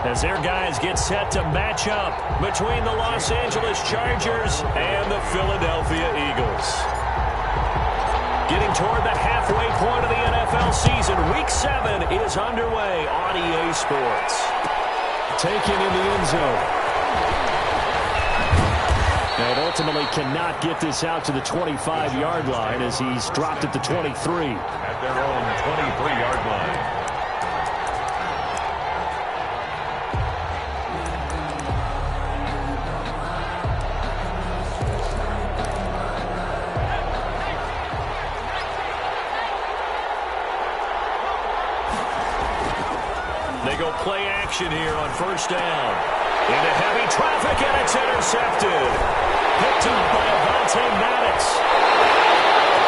as their guys get set to match up between the Los Angeles Chargers and the Philadelphia Eagles. Getting toward the halfway point of the NFL season, Week 7 is underway on EA Sports. Taken in the end zone. And ultimately cannot get this out to the 25-yard line as he's dropped at the 23. At their own 23-yard line. They go play action here on first down. Into heavy traffic, and it's intercepted. Picked up by Avonte Maddox.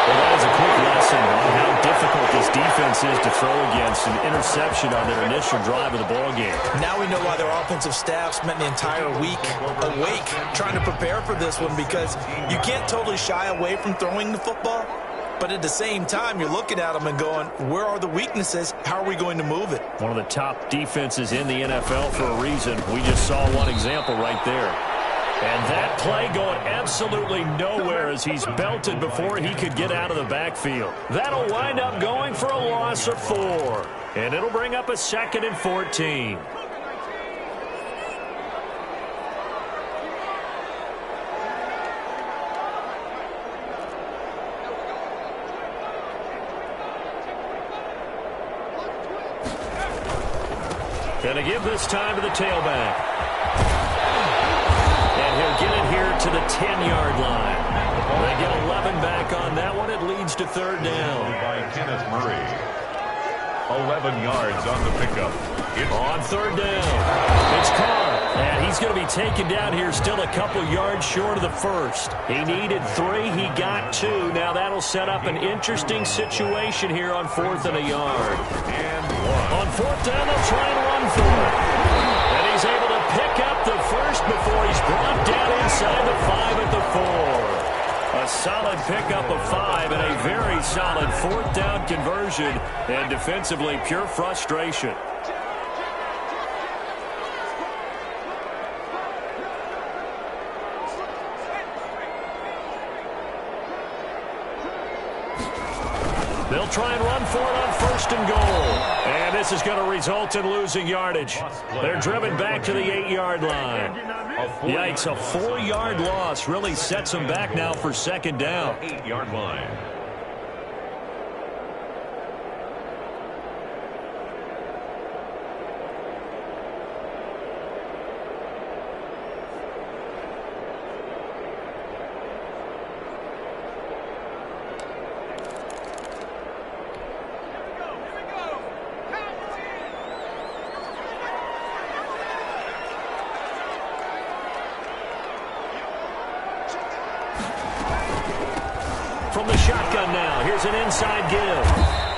Well, that is a quick lesson on how difficult this defense is to throw against an interception on their initial drive of the ballgame. Now we know why their offensive staff spent the entire week awake trying to prepare for this one, because you can't totally shy away from throwing the football. But at the same time, you're looking at them and going, where are the weaknesses? How are we going to move it? One of the top defenses in the NFL for a reason. We just saw one example right there. And that play going absolutely nowhere as he's belted before he could get out of the backfield. That'll wind up going for a loss of 4. And it'll bring up a 2nd and 14. Going to give this time to the tailback. And he'll get it here to the 10-yard line. They get 11 back on that one. It leads to 3rd down. By Kenneth Murray. 11 yards on the pickup. On 3rd down, it's Carr. And he's going to be taken down here still a couple yards short of the first. He needed 3. He got 2. Now that'll set up an interesting situation here on 4th and a yard. And 1. On 4th down, they'll try and run for it. And he's able to pick up the first before he's brought down inside the 5 at the 4. A solid pickup of 5 and a very solid 4th down conversion. And defensively, pure frustration. They'll try and run for it on 1st and goal. And this is going to result in losing yardage. They're driven back to the 8-yard line. Yikes, a 4-yard loss really sets them back now for 2nd down. 8-yard line. From the shotgun now, here's an inside give.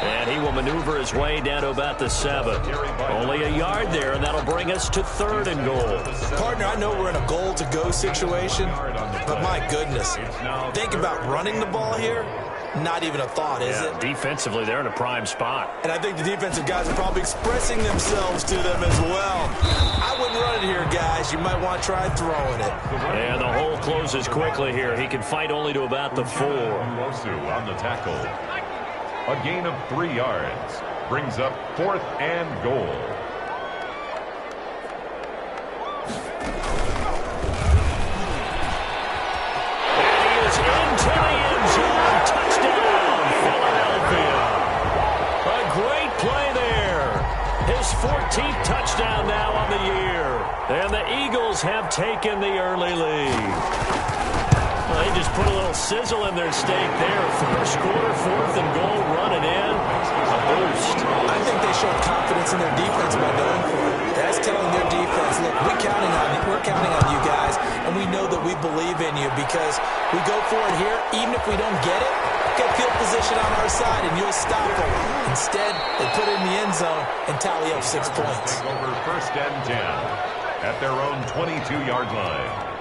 And he will maneuver his way down to about the 7. Only a yard there, and that'll bring us to 3rd and goal. Partner, I know we're in a goal-to-go situation, but my goodness, think about running the ball here. Not even a thought, is it? Defensively, they're in a prime spot. And I think the defensive guys are probably expressing themselves to them as well. I wouldn't run it here, guys. You might want to try throwing it. And the hole closes quickly here. He can fight only to about the 4. On the tackle. A gain of 3 yards. Brings up 4th and goal. And he is into the end zone. Touchdown, Philadelphia. A great play there. His 14th touchdown now on the year. And the Eagles have taken the early lead. Well, they just put a little sizzle in their steak there. First quarter, 4th and goal, running in. A boost. I think they showed confidence in their defense by going for it. That's telling their defense, look, we're counting on you guys, and we know that we believe in you because we go for it here. Even if we don't get it, get field position on our side, and you'll stop them. Instead, they put it in the end zone and tally up 6 points. Over 1st and 10 at their own 22-yard line.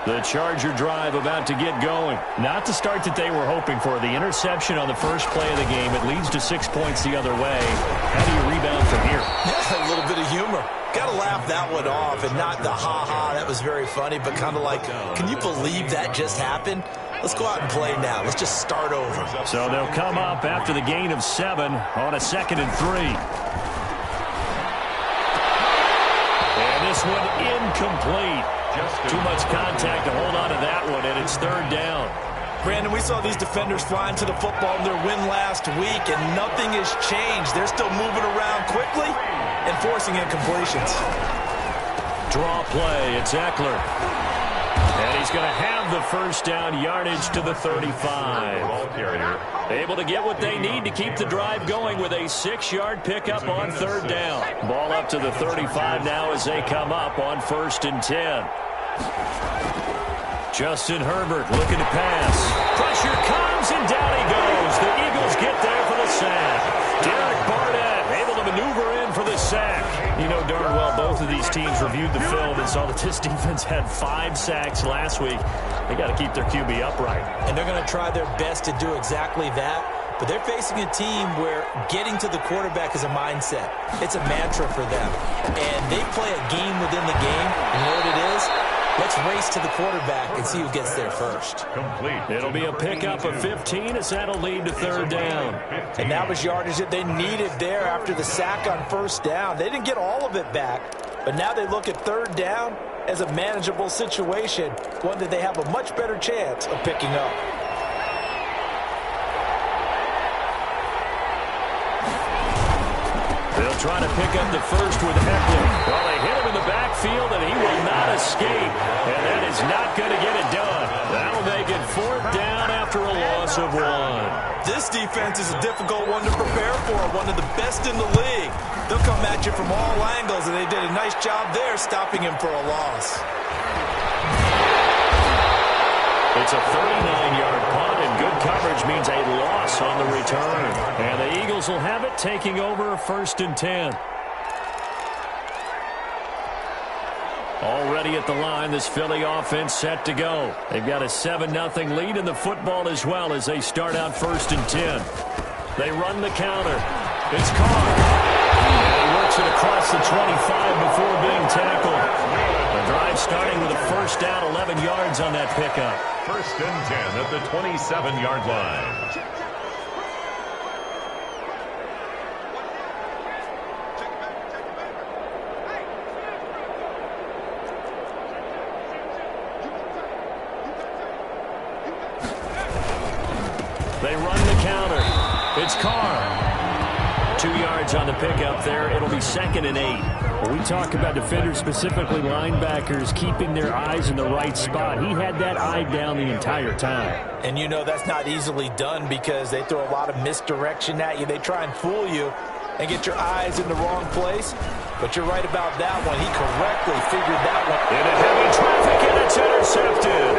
The Charger drive about to get going. Not the start that they were hoping for. The interception on the first play of the game. It leads to 6 points the other way. How do you rebound from here? Yeah, a little bit of humor. Got to laugh that one off, and not the ha-ha, that was very funny, but kind of like, can you believe that just happened? Let's go out and play now. Let's just start over. So they'll come up after the gain of 7 on a 2nd and 3. And this one incomplete. Too much contact to hold on to that one, and it's 3rd down. Brandon, we saw these defenders flying to the football in their win last week, and nothing has changed. They're still moving around quickly and forcing incompletions. Draw play. It's Eckler. And he's going to have the first down, yardage to the 35. Able to get what they need to keep the drive going with a 6-yard pickup on 3rd down. Ball up to the 35 now as they come up on 1st and 10. Justin Herbert looking to pass. Pressure comes, and down he goes. The Eagles get there for the sack. Derek Barnett able to maneuver in for the sack. You know darn well both of these teams reviewed the film and saw that this defense had 5 sacks last week. They got to keep their QB upright. And they're going to try their best to do exactly that. But they're facing a team where getting to the quarterback is a mindset. It's a mantra for them. And they play a game within the game. And you know what it is? Let's race to the quarterback and see who gets there first. Complete. It'll be a pickup of 15 as that'll lead to 3rd down. And that was yardage that they needed there after the sack on 1st down. They didn't get all of it back, but now they look at 3rd down as a manageable situation, one that they have a much better chance of picking up. They'll try to pick up the first with Eckler. Well, they hit him in the backfield, and he will not escape. And that is not going to get it done. That'll make it 4th down after a loss of 1. This defense is a difficult one to prepare for, one of the best in the league. They'll come at you from all angles, and they did a nice job there stopping him for a loss. It's a 39-yard punt, and good coverage means a loss on the return. And the Eagles will have it, taking over 1st and 10. Already at the line, this Philly offense set to go. They've got a 7-0 lead in the football as well as they start out 1st and 10. They run the counter. It's Carr. And he works it across the 25 before being tackled. The drive starting with a 1st down, 11 yards on that pickup. 1st and 10 at the 27-yard line. They run the counter. It's Carr. 2 yards on the pickup there. It'll be 2nd and 8. When we talk about defenders, specifically linebackers, keeping their eyes in the right spot. He had that eye down the entire time. And you know that's not easily done because they throw a lot of misdirection at you. They try and fool you and get your eyes in the wrong place. But you're right about that one. He correctly figured that one. Into heavy traffic, and it's intercepted.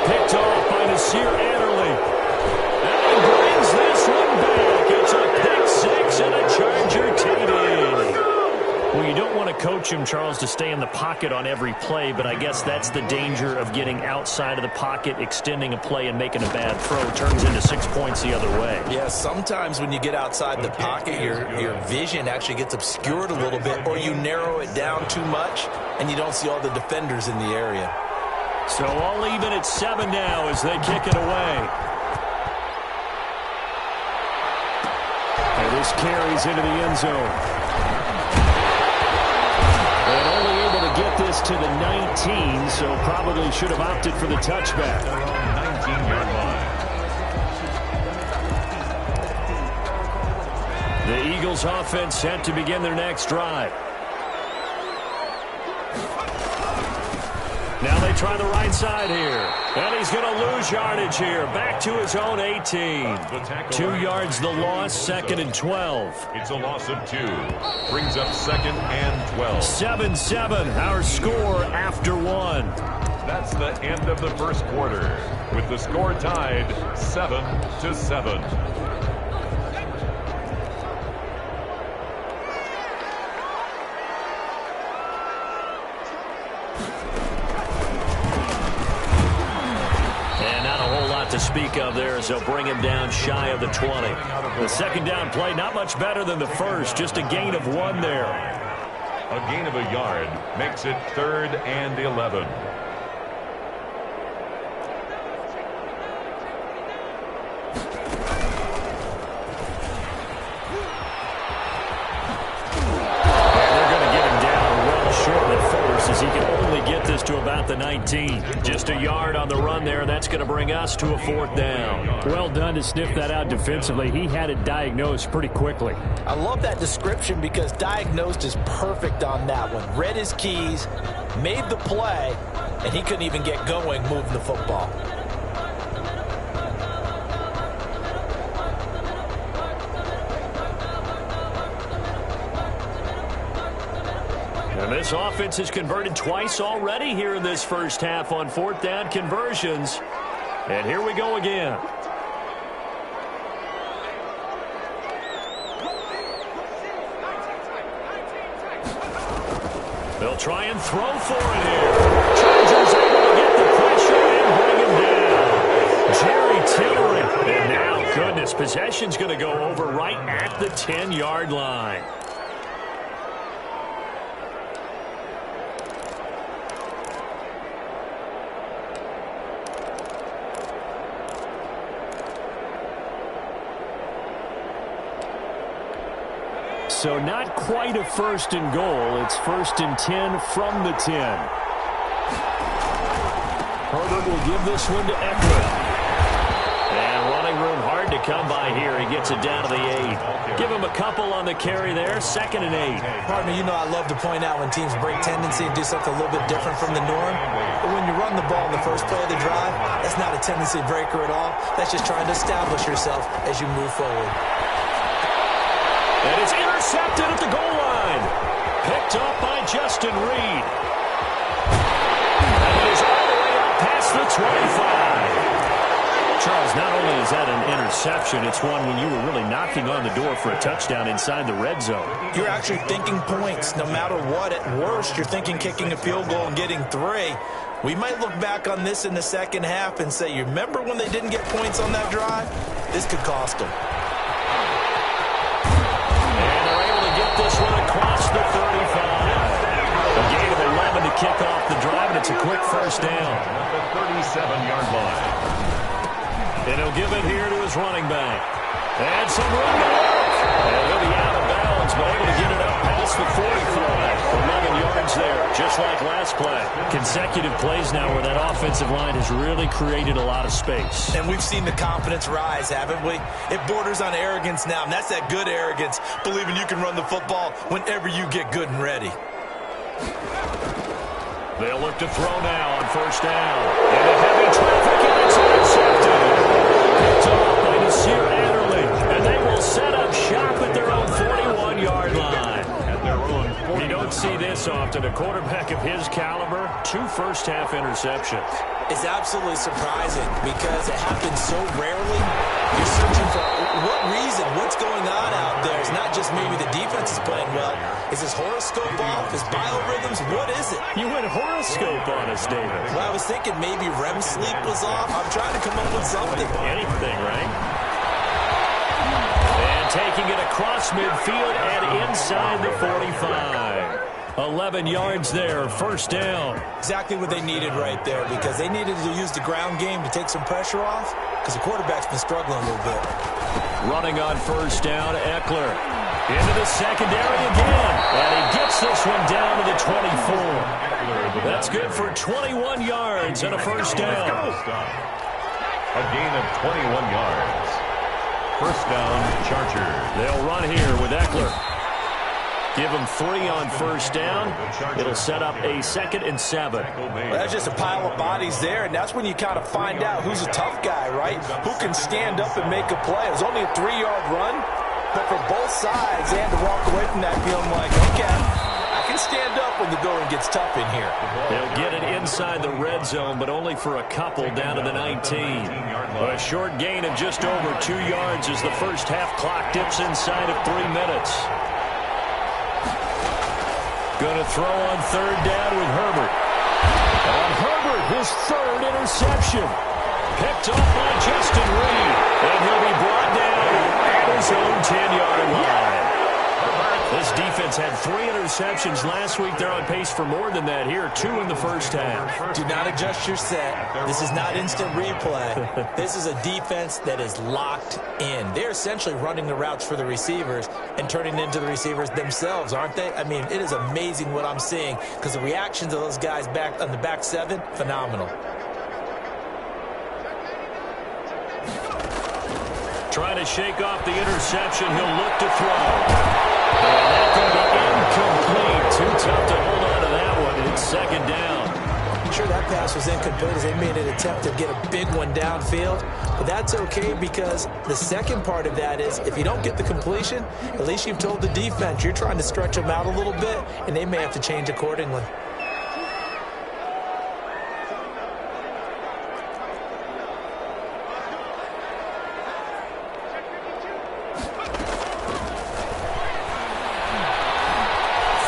Picked off by Nasir Adderley. And he brings this one back. It's a pick 6 and a Charger TD. Well, you don't want to coach him, Charles, to stay in the pocket on every play, but I guess that's the danger of getting outside of the pocket, extending a play, and making a bad throw. Turns into 6 points the other way. Yeah, sometimes when you get outside the pocket, your vision actually gets obscured a little bit, or you narrow it down too much, and you don't see all the defenders in the area. So all even at 7 now as they kick it away. And this carries into the end zone. And only able to get this to the 19, so probably should have opted for the touchback. 19-yard line. The Eagles offense set to begin their next drive. Now they try the right side here. And he's going to lose yardage here. Back to his own 18. 2 yards the loss, 2nd and 12. It's a loss of 2. Brings up 2nd and 12. 7-7, our score after 1. That's the end of the first quarter, with the score tied 7-7. speak of there as they'll bring him down shy of the 20. The second down play, not much better than the first, just a gain of 1 there. A gain of a yard makes it 3rd and 11. As he can only get this to about the 19. Just a yard on the run there, and that's going to bring us to a 4th down. Well done to sniff that out defensively. He had it diagnosed pretty quickly. I love that description because diagnosed is perfect on that one. Read his keys, made the play, and he couldn't even get going moving the football. And this offense has converted twice already here in this first half on 4th down conversions. And here we go again. They'll try and throw for it here. Chargers able to get the pressure and bring him down. Jerry Tillery. And now, goodness, possession's going to go over right at the 10-yard line. So not quite a 1st and goal. It's 1st and 10 from the 10. Herbert will give this one to Eckler. And running room hard to come by here. He gets it down to the 8. Give him a couple on the carry there. 2nd and 8. Pardon me, you know I love to point out when teams break tendency and do something a little bit different from the norm. But when you run the ball in the first play of the drive, that's not a tendency breaker at all. That's just trying to establish yourself as you move forward. And it's intercepted at the goal line. Picked up by Justin Reed. And it is all the way up past the 25. Charles, not only is that an interception, it's one when you were really knocking on the door for a touchdown inside the red zone. You're actually thinking points no matter what. At worst, you're thinking kicking a field goal and getting 3. We might look back on this in the second half and say, you remember when they didn't get points on that drive? This could cost them. This one across the 35. A gain of 11 to kick off the drive, and it's a quick first down. At the 37-yard line. And he'll give it here to his running back. And some room to work. And he'll be out of bounds, but able to get it up past the 45. 11 yards there, just like last play. Consecutive plays now where that offensive line has really created a lot of space. And we've seen the confidence rise, haven't we? It borders on arrogance now, and that's that good arrogance, believing you can run the football whenever you get good and ready. They'll look to throw now on 1st down. Into heavy traffic, and it's intercepted. Picked off by Nasir Adderley, and they will set up shop at their own 41-yard line. You don't see this often. A quarterback of his caliber, 2 first-half interceptions. It's absolutely surprising because it happens so rarely. You're searching for what reason, what's going on out there. It's not just maybe the defense is playing well. Is his horoscope off? His biorhythms? What is it? You went horoscope on us, David. Well, I was thinking maybe REM sleep was off. I'm trying to come up with something. Anything, right? Taking it across midfield and inside the 45. 11 yards there, 1st down. Exactly what they needed right there because they needed to use the ground game to take some pressure off because the quarterback's been struggling a little bit. Running on 1st down, Eckler. Into the secondary again. And he gets this one down to the 24. That's good for 21 yards and a 1st down. A gain of 21 yards. 1st down, Chargers. They'll run here with Eckler. Give him 3 on 1st down. It'll set up a 2nd and 7. Well, that's just a pile of bodies there, and that's when you kind of find out who's a tough guy, right? Who can stand up and make a play. It was only a 3-yard run, but for both sides, they had to walk away from that feeling like, okay, I can stand up when the going gets tough in here. They'll get it inside the red zone, but only for a couple down to the 19. A short gain of just over 2 yards as the first half clock dips inside of 3 minutes. Going to throw on 3rd down with Herbert. On Herbert, his 3rd interception. Picked off by Justin Reed. And he'll be brought down at his own 10-yard line. This defense had 3 interceptions last week. They're on pace for more than that here. 2 in the first half. Do not adjust your set. This is not instant replay. This is a defense that is locked in. They're essentially running the routes for the receivers and turning into the receivers themselves, aren't they? I mean, it is amazing what I'm seeing because the reactions of those guys back on the back 7, phenomenal. Trying to shake off the interception. He'll look to throw. And that's going to be incomplete. Too tough to hold on to that one. It's second down. I'm sure that pass was incomplete as they made an attempt to get a big one downfield. But that's okay because the second part of that is if you don't get the completion, at least you've told the defense you're trying to stretch them out a little bit, and they may have to change accordingly.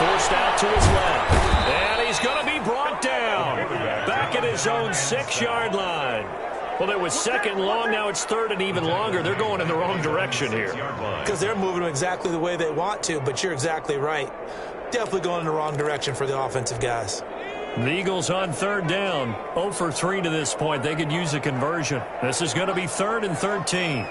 Forced out to his left. And he's going to be brought down. Back at his own 6-yard line. Well, it was second long. Now it's third and even longer. They're going in the wrong direction here. Because they're moving exactly the way they want to, but you're exactly right. Definitely going in the wrong direction for the offensive guys. The Eagles on third down. 0 for 3 to this point. They could use a conversion. This is going to be 3rd and 13.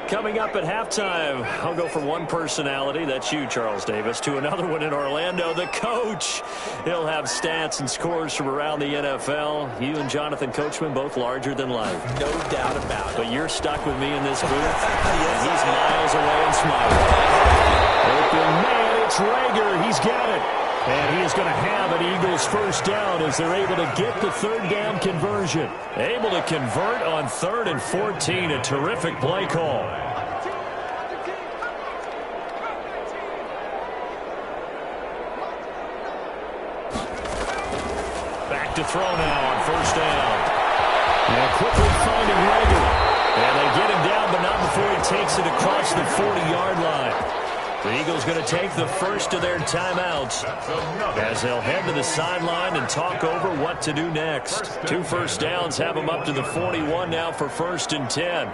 Coming up at halftime, I'll go from one personality, that's you, Charles Davis, to another one in Orlando, the coach. He'll have stats and scores from around the NFL. You and Jonathan Coachman, both larger than life. No doubt about it. But you're stuck with me in this booth. Yes, he's miles away and smiling. Open man, it's Rager. He's got it. And he is going to have an Eagles first down as they're able to get the third down conversion. Able to convert on 3rd and 14. A terrific play call. Back to throw now on first down. And quickly finding Rager. And they get him down, but not before he takes it across the 40-yard line. The Eagles going to take the first of their timeouts as they'll head to the sideline and talk over what to do next. 2 first downs have them up to the 41 now for 1st and 10.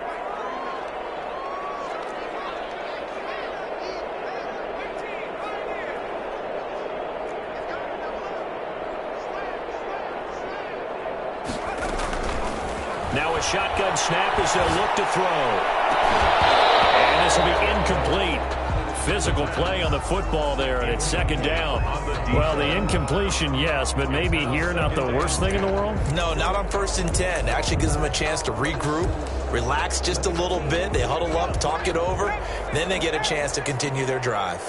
Now a shotgun snap as they'll look to throw. And this will be incomplete. Physical play on the football there, and it's second down. Well, the incompletion, yes, but maybe here not the worst thing in the world? No, not on 1st and 10. It actually gives them a chance to regroup, relax just a little bit. They huddle up, talk it over. Then they get a chance to continue their drive.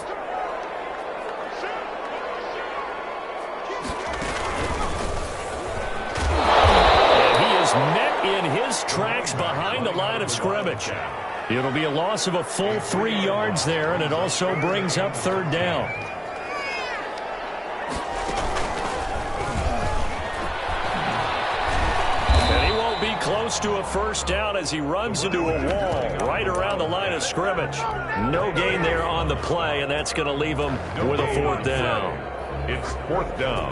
And he is met in his tracks behind the line of scrimmage. It'll be a loss of a full 3 yards there, and it also brings up 3rd down. And he won't be close to a first down as he runs into a wall right around the line of scrimmage. No gain there on the play, and that's going to leave him with a 4th down. It's 4th down.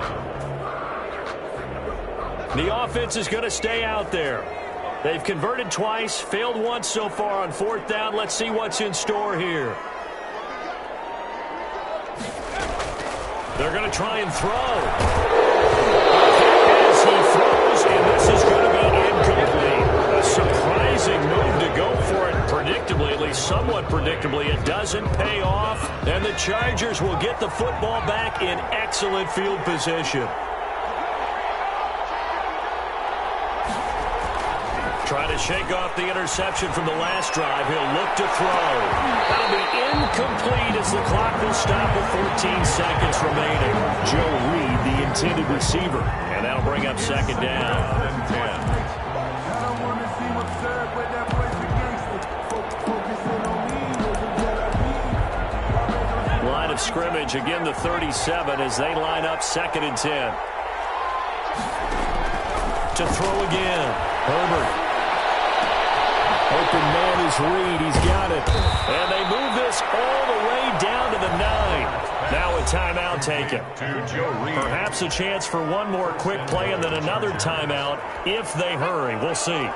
The offense is going to stay out there. They've converted twice, failed once so far on 4th down. Let's see what's in store here. They're going to try and throw. As he throws, and this is going to be incomplete. A surprising move to go for it predictably, at least somewhat predictably. It doesn't pay off, and the Chargers will get the football back in excellent field position. Trying to shake off the interception from the last drive. He'll look to throw. That'll be incomplete as the clock will stop with 14 seconds remaining. Joe Reed, the intended receiver. And that'll bring up second down. Line of scrimmage, again the 37 as they line up 2nd and 10. To to throw again. Herbert. Open man is Reed. He's got it. And they move this all the way down to the 9. Now a timeout taken. To Joe Reed. Perhaps a chance for one more quick play and then another timeout if they hurry. We'll see.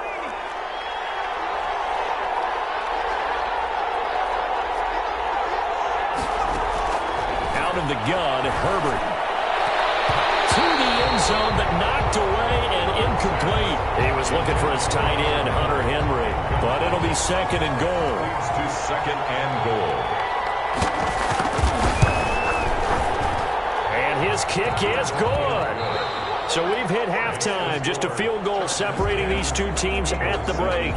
Out of the gun, Herbert. To the end zone, but knocked away and incomplete. He was looking for his tight end, Hunter Henry. But it'll be 2nd and goal. Leads to 2nd and goal. And his kick is good. So we've hit halftime. Just a field goal separating these two teams at the break.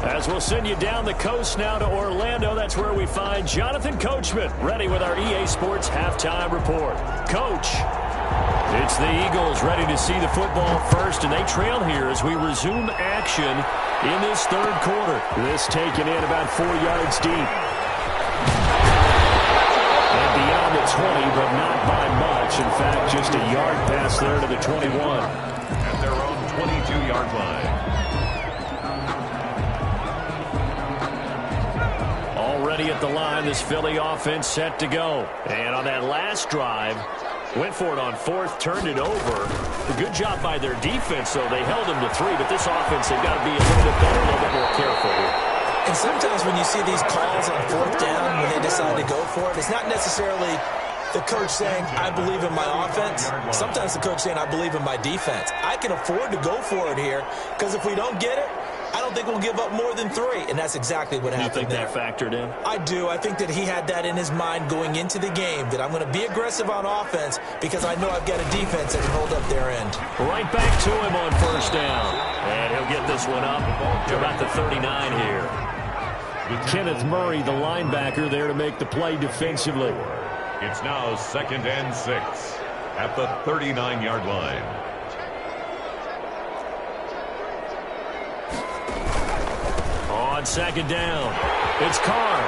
As we'll send you down the coast now to Orlando, that's where we find Jonathan Coachman, ready with our EA Sports Halftime Report. Coach, it's the Eagles ready to see the football first, and they trail here as we resume action in this 3rd quarter. This taken in about 4 yards deep. And beyond the 20, but not by much. In fact, just a yard pass there to the 21. At their own 22-yard line. Already at the line, this Philly offense set to go. And on that last drive, went for it on 4th, turned it over. A good job by their defense, though. They held them to 3, but this offense, they've got to be a little bit better, a little bit more careful here. And sometimes when you see these calls on 4th down, when they decide to go for it, it's not necessarily the coach saying, I believe in my offense. Sometimes the coach saying, I believe in my defense. I can afford to go for it here, because if we don't get it, I don't think we'll give up more than 3, and that's exactly what happened. You think that factored in? I do. I think that he had that in his mind going into the game, that I'm going to be aggressive on offense because I know I've got a defense that can hold up their end. Right back to him on 1st down. And he'll get this one up to about the 39 here. Kenneth Murray, the linebacker, there to make the play defensively. It's now 2nd and 6 at the 39-yard line. On 2nd down, it's Carr.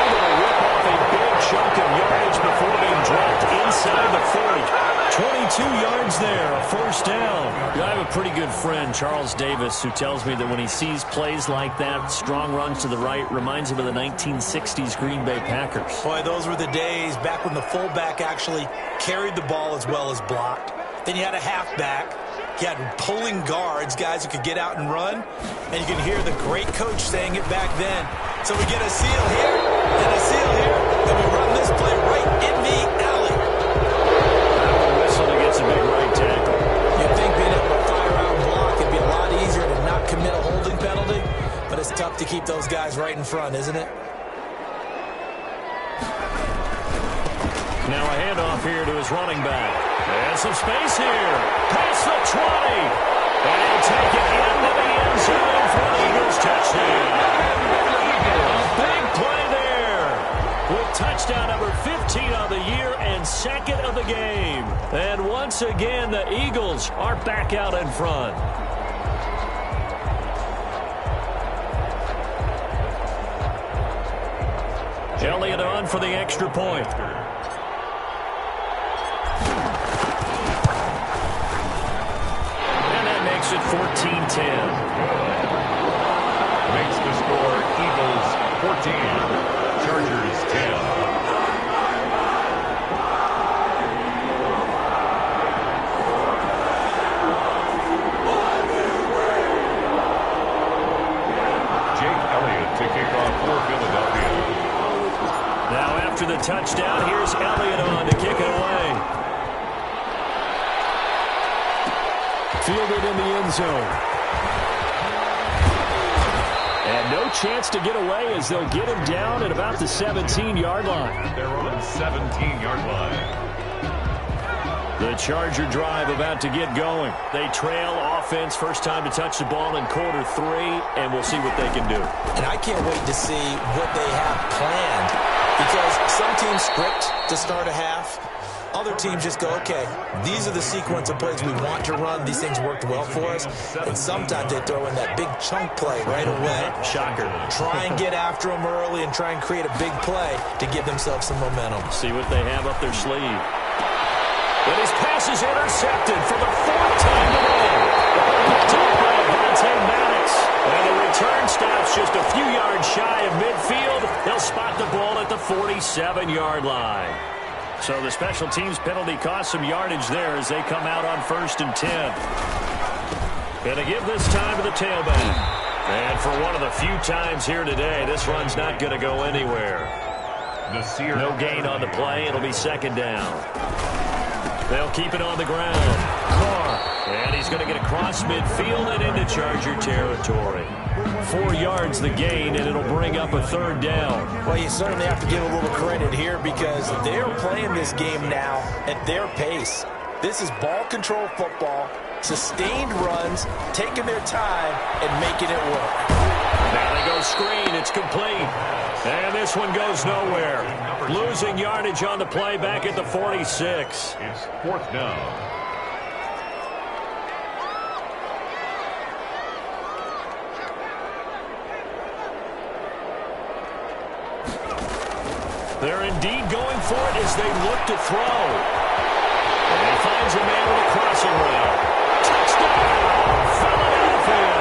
Able to rip off a big chunk of yardage before being dropped inside the 40. 22 yards there, a 1st down. I have a pretty good friend, Charles Davis, who tells me that when he sees plays like that, strong runs to the right, reminds him of the 1960s Green Bay Packers. Boy, those were the days back when the fullback actually carried the ball as well as blocked. Then you had a halfback. You had pulling guards, guys who could get out and run. And you can hear the great coach saying it back then. So we get a seal here and a seal here, and we run this play right in the alley. That'll whistle against a big right tackle. You'd think being able to fire out and block, it'd be a lot easier to not commit a holding penalty. But it's tough to keep those guys right in front, isn't it? Now a handoff here to his running back. And some space here. Past the 20. And he'll take it into the end zone for the Eagles touchdown. A big play there. With touchdown number 15 on the year and 2nd of the game. And once again, the Eagles are back out in front. Elliott on for the extra point. At 14-10. Makes the score Eagles 14, Chargers 10. Jake Elliott to kick off for Philadelphia. Now after the touchdown, here's Elliott on to kick it away. Fielded in the end zone. And no chance to get away as they'll get him down at about the 17-yard line. They're on the 17-yard line. The Charger drive about to get going. They trail offense, first time to touch the ball in quarter 3, and we'll see what they can do. And I can't wait to see what they have planned, because some teams script to start a half. Other teams just go, okay, these are the sequence of plays we want to run. These things worked well for us. And sometimes they throw in that big chunk play right away. Shocker. Try and get after them early and try and create a big play to give themselves some momentum. See what they have up their sleeve. But his pass pass is intercepted for the fourth time today. Picked up by Avonte Maddox. And the return stops just a few yards shy of midfield. They'll spot the ball at the 47-yard line. So the special teams penalty cost some yardage there as they come out on 1st and 10. Going to give this time to the tailback. And for one of the few times here today, this run's not going to go anywhere. No gain on the play. It'll be 2nd down. They'll keep it on the ground. Carr. And he's going to get across midfield and into Charger territory. 4 yards the gain, and it'll bring up a 3rd down. Well, you certainly have to give a little credit here because they're playing this game now at their pace. This is ball control football, sustained runs, taking their time, and making it work. Now they go screen. It's complete. And this one goes nowhere. Losing yardage on the play back at the 46. It's 4th down. They're indeed going for it as they look to throw. And he finds a man with a crossing route. Touchdown, Philadelphia.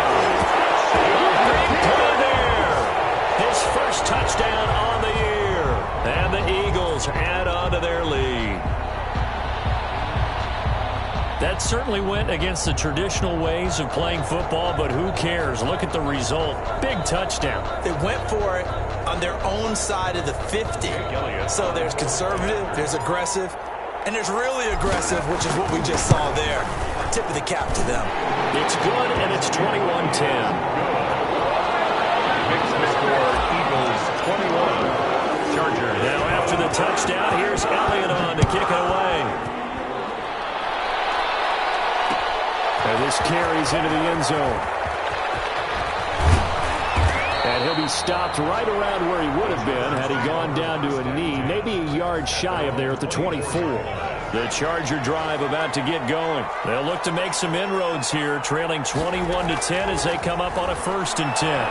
Big play there. His first touchdown on the year. And the Eagles add on to their lead. That certainly went against the traditional ways of playing football, but who cares? Look at the result. Big touchdown. They went for it on their own side of the 50. So there's conservative, there's aggressive, and there's really aggressive, which is what we just saw there. Tip of the cap to them. It's good, and it's 21-10. Makes the score Eagles 21. Chargers. Now after the touchdown, here's Elliott on to kick it away. And this carries into the end zone. And he'll be stopped right around where he would have been had he gone down to a knee, maybe a yard shy of there at the 24. The Charger drive about to get going. They'll look to make some inroads here, trailing 21-10 as they come up on a 1st and 10.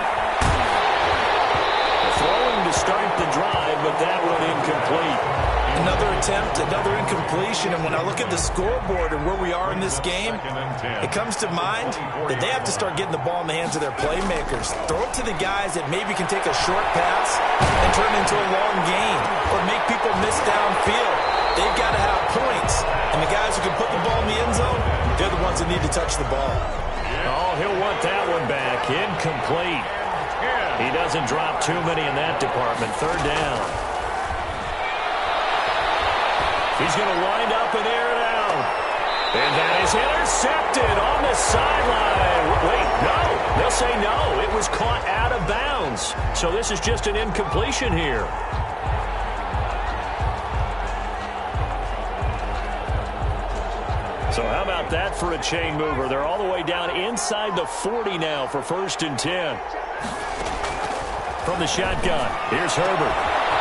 Throwing to start the drive, but that one incomplete. Another attempt, another incompletion, and when I look at the scoreboard and where we are in this game, it comes to mind that they have to start getting the ball in the hands of their playmakers. Throw it to the guys that maybe can take a short pass and turn it into a long gain or make people miss downfield. They've got to have points, and the guys who can put the ball in the end zone, they're the ones that need to touch the ball. Oh, he'll want that one back. Incomplete. He doesn't drop too many in that department. 3rd down. He's going to wind up and air it out. And that is intercepted on the sideline. Wait, no. They'll say no. It was caught out of bounds. So this is just an incompletion here. So how about that for a chain mover? They're all the way down inside the 40 now for 1st and 10. From the shotgun, here's Herbert.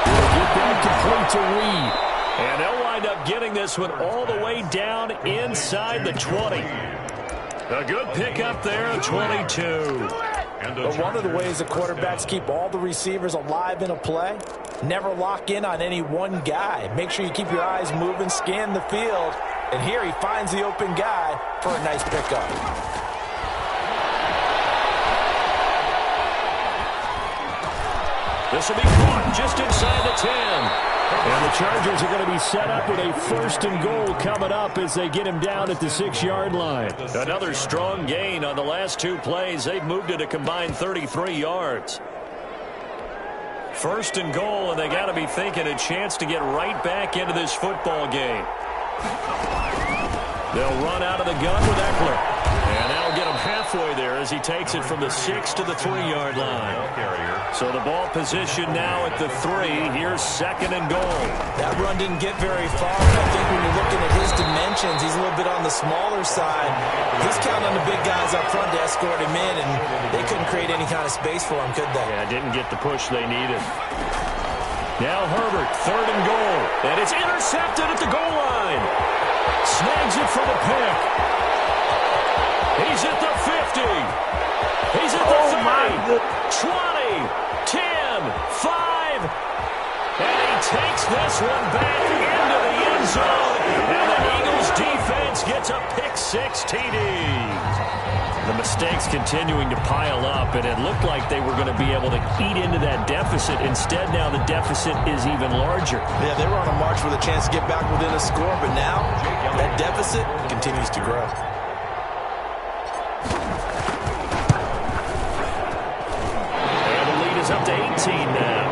He'll get that complete to Reed. And they'll wind up getting this one all the way down inside the 20. A good pickup there of 22. But one of the ways the quarterbacks keep all the receivers alive in a play, never lock in on any one guy. Make sure you keep your eyes moving, scan the field. And here he finds the open guy for a nice pickup. This will be caught just inside the 10. And the Chargers are going to be set up with a 1st and goal coming up as they get him down at the 6-yard line. Another strong gain on the last 2 plays. They've moved it a combined 33 yards. 1st and goal, and they got to be thinking a chance to get right back into this football game. They'll run out of the gun with Eckler. And that'll get him halfway there as he takes it from the 6 to the 3-yard line. So the ball position now at the 3. Here's 2nd and goal. That run didn't get very far. I think when you're looking at his dimensions, he's a little bit on the smaller side. He's counting on the big guys up front to escort him in, and they couldn't create any kind of space for him, could they? Yeah, didn't get the push they needed. Now Herbert, 3rd and goal. And it's intercepted at the goal line. Snags it for the pick. He's at the 50. He's at the 30. 20, 10, 5. And he takes this one back into the end zone. And the Eagles defense six TDs. The mistakes continuing to pile up, and it looked like they were going to be able to eat into that deficit. Instead, now the deficit is even larger. Yeah, they were on a march with a chance to get back within a score, but now that deficit continues to grow. And the lead is up to 18 now.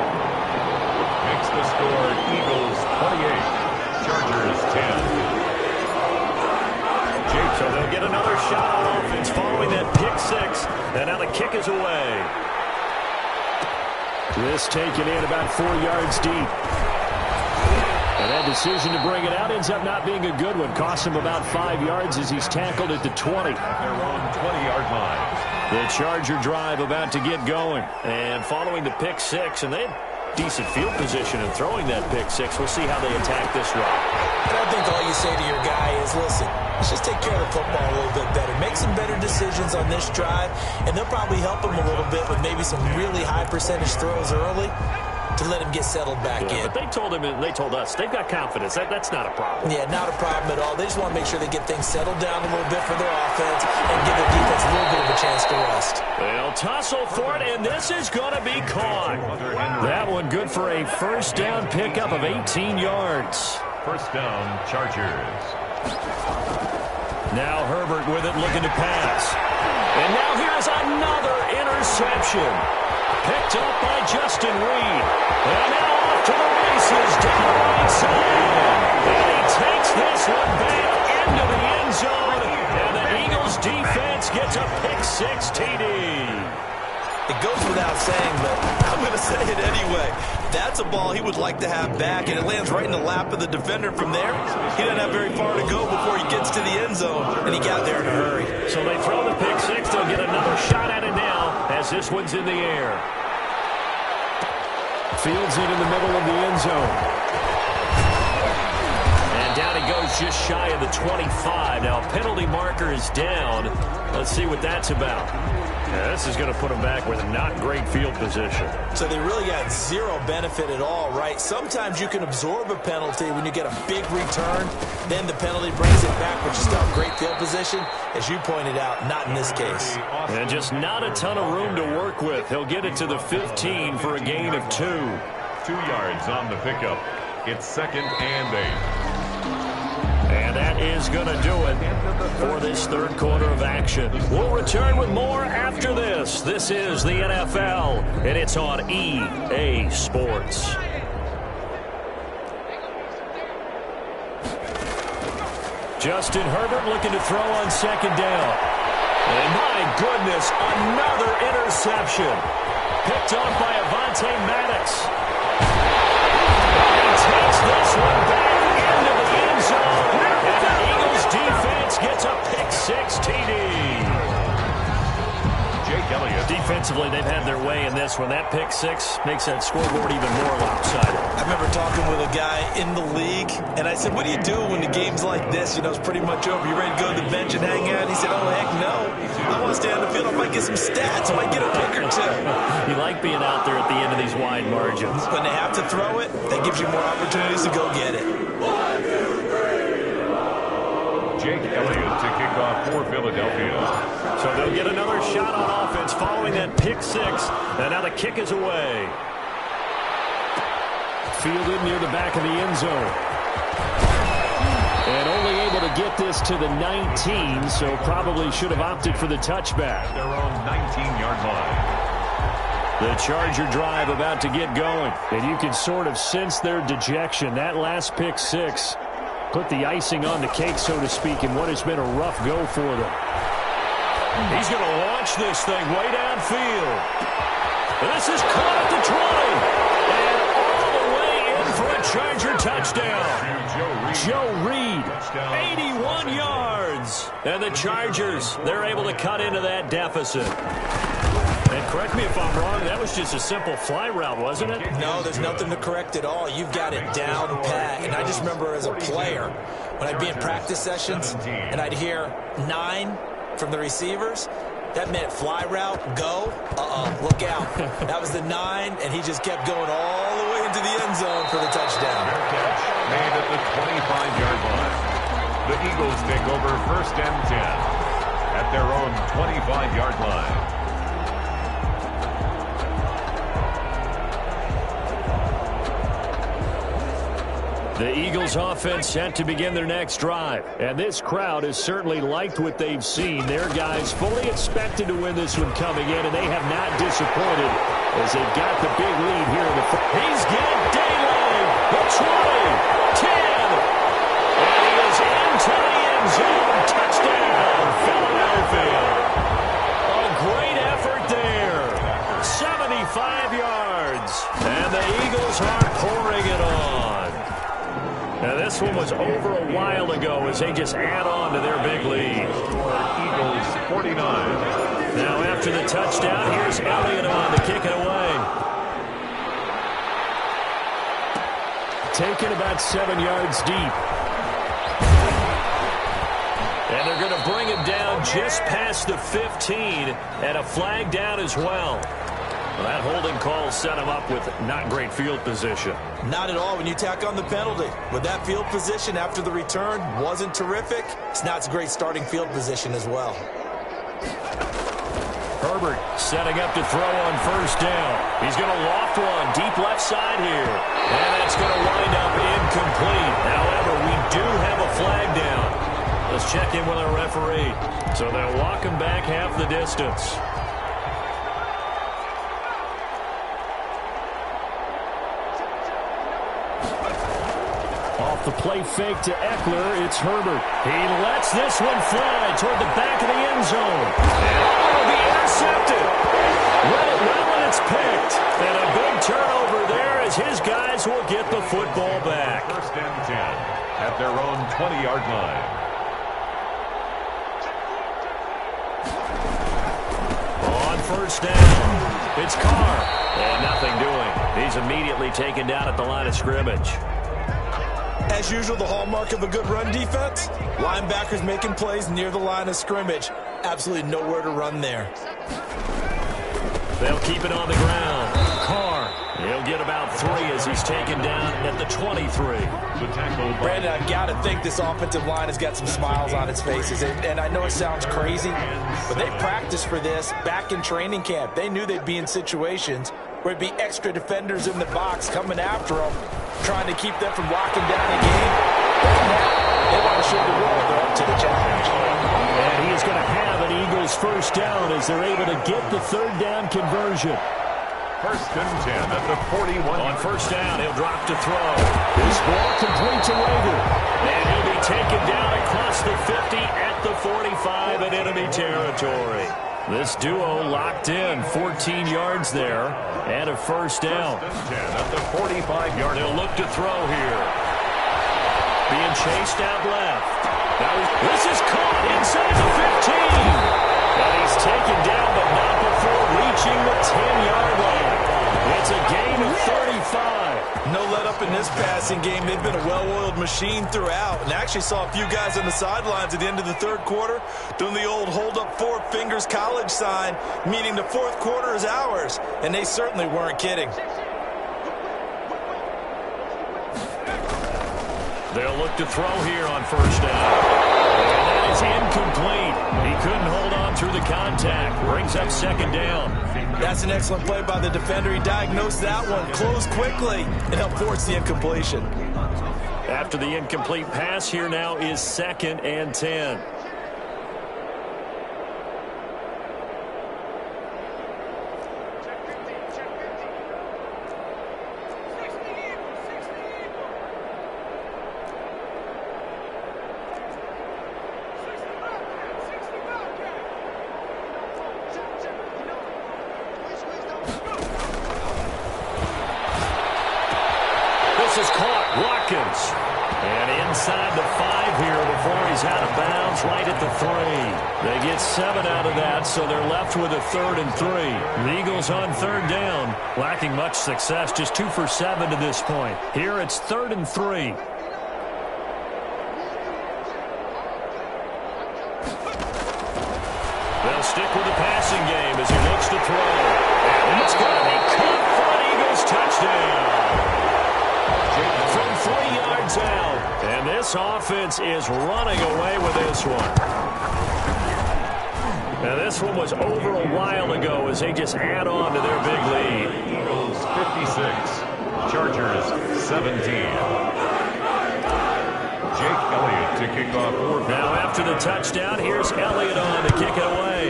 Makes the score Eagles 28, Chargers 10. So they'll get another shot on offense following that pick six. And now the kick is away. This taken in about 4 yards deep. And that decision to bring it out ends up not being a good one. Costs him about 5 yards as he's tackled at the 20. They're on 20-yard line. The Charger drive about to get going. And following the pick six, and they have decent field position in throwing that pick six. We'll see how they attack this route. And I think all you say to your guy is, listen, let's just take care of the football a little bit better. Make some better decisions on this drive, and they'll probably help him a little bit with maybe some really high percentage throws early to let him get settled back in. But they told him, and they told us, they've got confidence. That's not a problem. Yeah, not a problem at all. They just want to make sure they get things settled down a little bit for their offense and give their defense a little bit of a chance to rest. They'll tussle for it, and this is going to be caught. That one good for a first down pickup of 18 yards. First down, Chargers. Now Herbert with it, looking to pass. And now here's another interception. Picked up by Justin Reed. And now off to the races down the right side. And he takes this one back into the end zone. And the Eagles defense gets a pick six TD. It goes without saying, but I'm going to say it anyway. That's a ball he would like to have back, and it lands right in the lap of the defender from there. He doesn't have very far to go before he gets to the end zone, and he got there in a hurry. So they throw the pick six. They'll get another shot at it now as this one's in the air. Fields it in the middle of the end zone. And down he goes just shy of the 25. Now penalty marker is down. Let's see what that's about. Yeah, this is going to put them back with a not great field position. So they really got zero benefit at all, right? Sometimes you can absorb a penalty when you get a big return. Then the penalty brings it back, but you still have great field position. As you pointed out, not in this case. And just not a ton of room to work with. He'll get it to the 15 for a gain of 2. 2 yards on the pickup. It's second and 8. And that is going to do it for this third quarter of action. We'll return with more after this. This is the NFL, and it's on EA Sports. Justin Herbert looking to throw on second down. And my goodness, another interception. Picked off by Avonte Maddox. He takes this one back into the end zone. And the Eagles defense gets a pick six TD. Jake Elliott. Defensively, they've had their way in this one. That pick six makes that scoreboard even more lopsided. I remember talking with a guy in the league, and I said, what do you do when the game's like this? You know, it's pretty much over. You ready to go to the bench and hang out? He said, oh, heck no. I want to stay on the field. I might get some stats. I might get a pick or two. You like being out there at the end of these wide margins. When they have to throw it, that gives you more opportunities to go get it. Jake Elliott to kick off for Philadelphia. So they'll get another shot on offense following that pick six. And now the kick is away. Fielded near the back of the end zone. And only able to get this to the 19, so probably should have opted for the touchback. They're on 19-yard line. The Charger drive about to get going. And you can sort of sense their dejection. That last pick six put the icing on the cake, so to speak, in what has been a rough go for them. He's going to launch this thing way downfield. And this is caught at the 20. And all the way in for a Charger touchdown. Joe Reed, 81 yards. And the Chargers, they're able to cut into that deficit. And correct me if I'm wrong, that was just a simple fly route, wasn't it? No, there's nothing to correct at all. You've got it down pat. And I just remember as a player, when I'd be in practice sessions and I'd hear 9 from the receivers, that meant fly route, go, look out. That was the 9, and he just kept going all the way into the end zone for the touchdown. Fair catch made at the 25-yard line. The Eagles take over 1st and 10 at their own 25-yard line. The Eagles offense set to begin their next drive. And this crowd has certainly liked what they've seen. Their guys fully expected to win this one coming in, and they have not disappointed as they've got the big lead here in the first. He's got Daylight. The 20, 10. And he is into the end zone. Touchdown, Philadelphia. A great effort there. 75 yards. And the Eagles are pouring it on. Now, this one was over a while ago as they just add on to their big lead. Eagles 49. Now, after the touchdown, here's Elliott on to kick it away. Taken about 7 yards deep. And they're going to bring him down just past the 15 and a flag down as well. Well, that holding call set him up with not great field position. Not at all when you tack on the penalty. With that field position after the return wasn't terrific. It's not a great starting field position as well. Herbert setting up to throw on 1st down. He's going to loft one deep left side here. And that's going to wind up incomplete. However, we do have a flag down. Let's check in with our referee. So they'll walk him back half the distance. Off the play fake to Eckler, it's Herbert. He lets this one fly toward the back of the end zone. And it'll be intercepted. Read it well, and it's picked. And a big turnover there as his guys will get the football back. 1st and 10 at their own 20-yard line. On 1st down, it's Carr. And nothing doing. He's immediately taken down at the line of scrimmage. As usual, the hallmark of a good run defense, linebackers making plays near the line of scrimmage. Absolutely nowhere to run there. They'll keep it on the ground. Carr, he'll get about 3 as he's taken down at the 23. The tackle. Brandon, I've got to think this offensive line has got some smiles on its faces. And I know it sounds crazy, but they practiced for this back in training camp. They knew they'd be in situations where it'd be extra defenders in the box coming after them, trying to keep them from locking down a game. They want to show the world they're up to the challenge. And he is going to have an Eagles 1st down as they're able to get the 3rd down conversion. 1st and 10 at the 41. On 1st down, he'll drop to throw. This ball complete to Rager. And he'll be taken down across the 50 at the 45 in enemy territory. This duo locked in, 14 yards there, and a 1st down. 1st and 10 at the 45-yard. They'll look to throw here. Being chased out left. This is caught inside the 15. And he's taken down, but not before reaching the 10-yard line. It's a gain of 35. No let up in this passing game. They've been a well-oiled machine throughout. And I actually saw a few guys on the sidelines at the end of the 3rd quarter doing the old hold up 4 fingers college sign, meaning the 4th quarter is ours. And they certainly weren't kidding. They'll look to throw here on 1st down. And that is incomplete. He couldn't hold on through the contact. Brings up 2nd down. That's an excellent play by the defender. He diagnosed that one, closed quickly, and helped force the incompletion. After the incomplete pass, here now is 2nd and 10. This is caught. Watkins. And inside the 5 here before he's out of bounds, right at the 3. They get 7 out of that, so they're left with a 3rd and 3. The Eagles on 3rd down, lacking much success, just 2 for 7 to this point. Here it's 3rd and 3. They'll stick with the passing game as he looks to throw. And it's going to be caught for an Eagles touchdown. From 3 yards out. And this this offense is running away with this one. Now, this one was over a while ago as they just add on to their big lead. Eagles 56, Chargers 17. Jake Elliott to kick off. Now, after the touchdown, here's Elliott on to kick it away.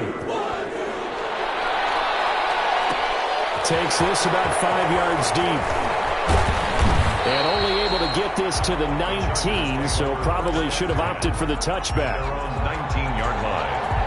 Takes this about 5 yards deep. And only able to get this to the 19, so probably should have opted for the touchback. They're on 19-yard line.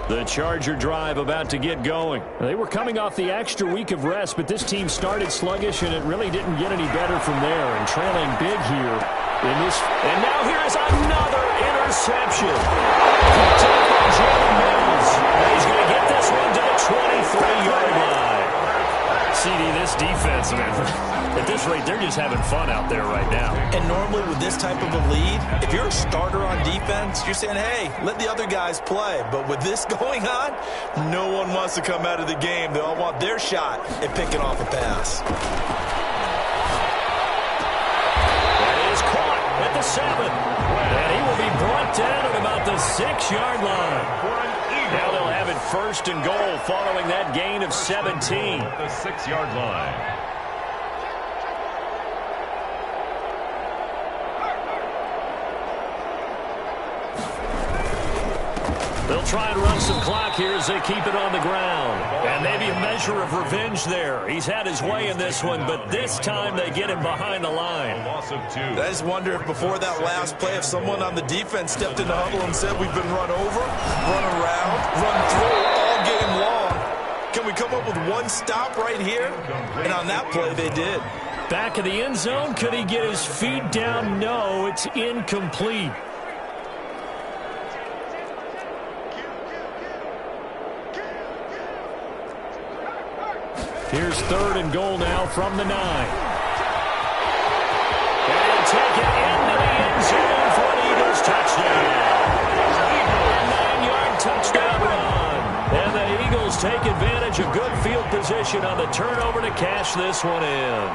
The Charger drive about to get going. They were coming off the extra week of rest, but this team started sluggish, and it really didn't get any better from there. And trailing big here in this. And now here is another interception. Picked up by Jalen Mills. He's going to get this one to the 23-yard line. CD, this defense, man, at this rate, they're just having fun out there right now. And normally with this type of a lead, if you're a starter on defense, you're saying, hey, let the other guys play. But with this going on, no one wants to come out of the game. They all want their shot at picking off a pass. That is caught at the 7. And he will be brought down at about the 6-yard line. Now they'll have it first and goal following that gain of 17. The 6-yard line. They'll try and run some clock here as they keep it on the ground. And maybe a measure of revenge there. He's had his way in this one, but this time they get him behind the line. A loss of 2. I just wonder if before that last play, if someone on the defense stepped in the huddle and said, we've been run over, run around, run through all game long. Can we come up with one stop right here? And on that play, they did. Back of the end zone. Could he get his feet down? No, it's incomplete. Here's 3rd and goal now from the 9. And take it into the end zone for an Eagles touchdown. A 9-yard touchdown run. And the Eagles take advantage of good field position on the turnover to cash this one in.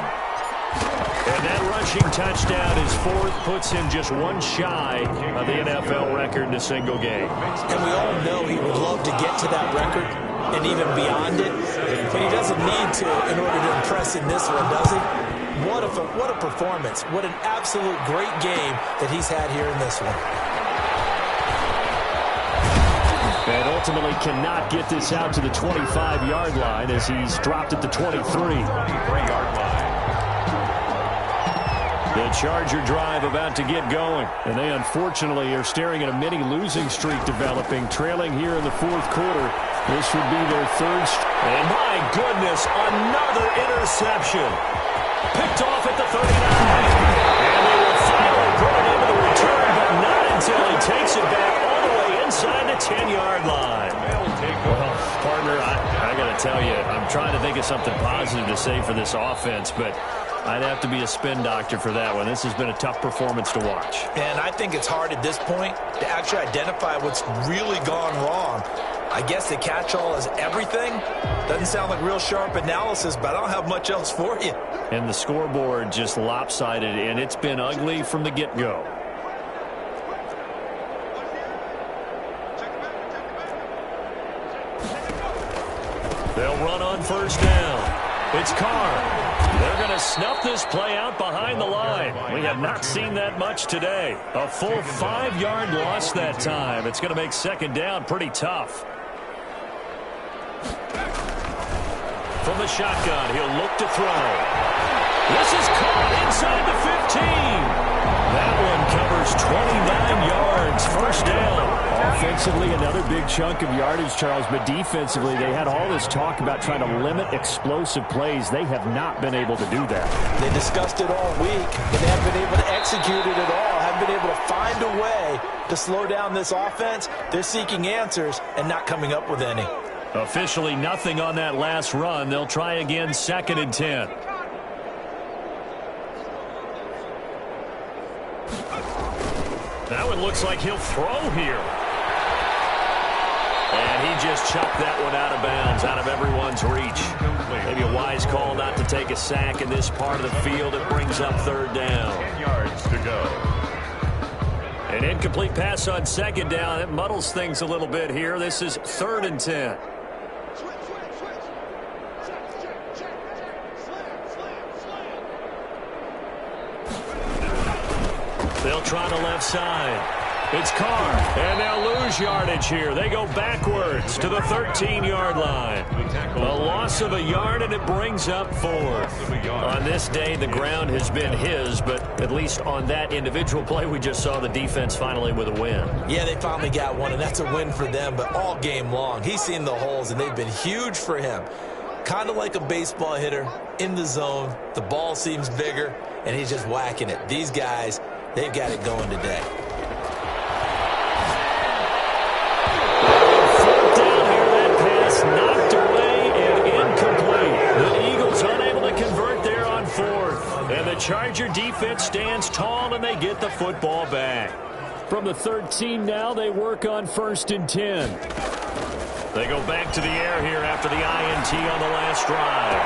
And that rushing touchdown is 4th, puts him just one shy of the NFL record in a single game. And we all know he would love to get to that record and even beyond it, but he doesn't need to in order to impress in this one, does he? What a performance. What an absolute great game that he's had here in this one. And ultimately cannot get this out to the 25-yard line as he's dropped at the 23. 23-yard line. The Charger drive about to get going. And they unfortunately are staring at a mini losing streak developing, trailing here in the 4th quarter. This would be their 3rd. And my goodness, another interception. Picked off at the 39. And they will finally put it into the return, but not until he takes it back all the way inside the 10-yard line. Well, partner, I got to tell you, I'm trying to think of something positive to say for this offense, but I'd have to be a spin doctor for that one. This has been a tough performance to watch. And I think it's hard at this point to actually identify what's really gone wrong. I guess the catch-all is everything. Doesn't sound like real sharp analysis, but I don't have much else for you. And the scoreboard just lopsided, and it's been ugly from the get-go. They'll run on 1st down. It's Carr. They're going to snuff this play out behind the line. We have not seen that much today. A full 5-yard loss that time. It's going to make 2nd down pretty tough. From the shotgun, he'll look to throw. This is caught inside the 15. That one covers 29 yards. 1st down. Offensively, another big chunk of yardage, Charles, but defensively, they had all this talk about trying to limit explosive plays. They have not been able to do that. They discussed it all week, but they haven't been able to execute it at all, haven't been able to find a way to slow down this offense. They're seeking answers and not coming up with any. Officially nothing on that last run. They'll try again, 2nd and 10. Now it looks like he'll throw here. just chucked that one out of bounds, out of everyone's reach. Maybe a wise call not to take a sack in this part of the field. It brings up third down. 10 yards to go. An incomplete pass on second down. It muddles things a little bit here. This is 3rd and 10. They'll try the left side. It's Carr, and they'll lose yardage here. They go backwards to the 13-yard line. A loss of a yard, and it brings up 4th. On this day, the ground has been his, but at least on that individual play, we just saw the defense finally with a win. Yeah, they finally got one, and that's a win for them, but all game long, he's seen the holes, and they've been huge for him. Kind of like a baseball hitter in the zone. The ball seems bigger, and he's just whacking it. These guys, they've got it going today. Knocked away and incomplete. The Eagles unable to convert there on 4th. And the Charger defense stands tall, and they get the football back. From the 13 now, they work on 1st and 10. They go back to the air here after the INT on the last drive.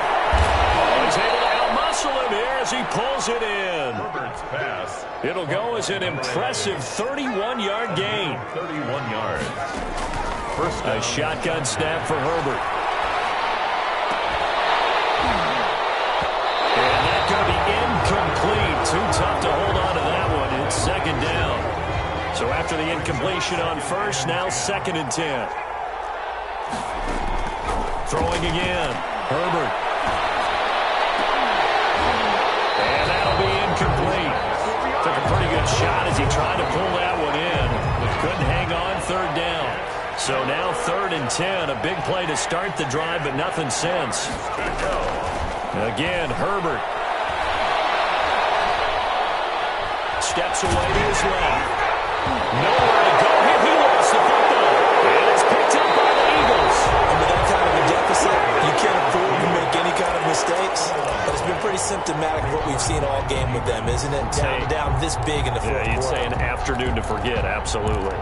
Oh, he's able to outmuscle him here as he pulls it in. Herbert's pass. It'll go as an impressive 31-yard gain. 31 yards. A shotgun snap for Herbert. And that's going to be incomplete. Too tough to hold on to that one. It's 2nd down. So after the incompletion on 1st, now 2nd and 10. Throwing again. Herbert. And that'll be incomplete. Took a pretty good shot as he tried to pull that one in. Couldn't hang on. 3rd down. So now 3rd and 10, a big play to start the drive, but nothing since. Again, Herbert. Steps away to his left. Nowhere to go here. He lost the football. And it's picked up by the Eagles. And with that kind of a deficit, you can't afford to make any kind of mistakes. But it's been pretty symptomatic of what we've seen all game with them, isn't it? Down this big in the fourth quarter. You'd say an afternoon to forget, absolutely.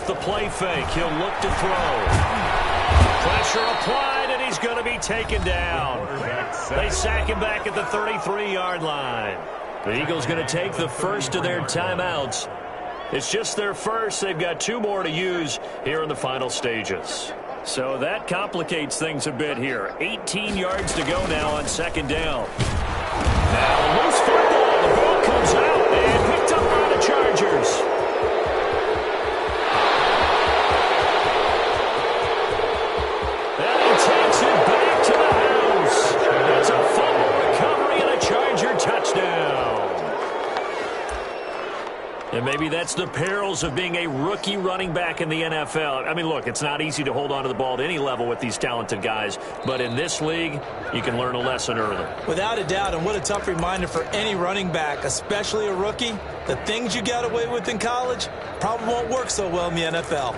The play fake. He'll look to throw. Pressure applied, and he's going to be taken down. They sack him back at the 33-yard line. The Eagles going to take the first of their timeouts. It's just their first. They've got 2 more to use here in the final stages. So that complicates things a bit here. 18 yards to go now on 2nd down. Now loose football. The ball comes out and picked up by the Chargers. Takes it back to the house. It's a fumble recovery and a Charger touchdown. And maybe that's the perils of being a rookie running back in the NFL. I mean, look, it's not easy to hold on to the ball at any level with these talented guys. But in this league, you can learn a lesson early. Without a doubt, and what a tough reminder for any running back, especially a rookie. The things you got away with in college probably won't work so well in the NFL.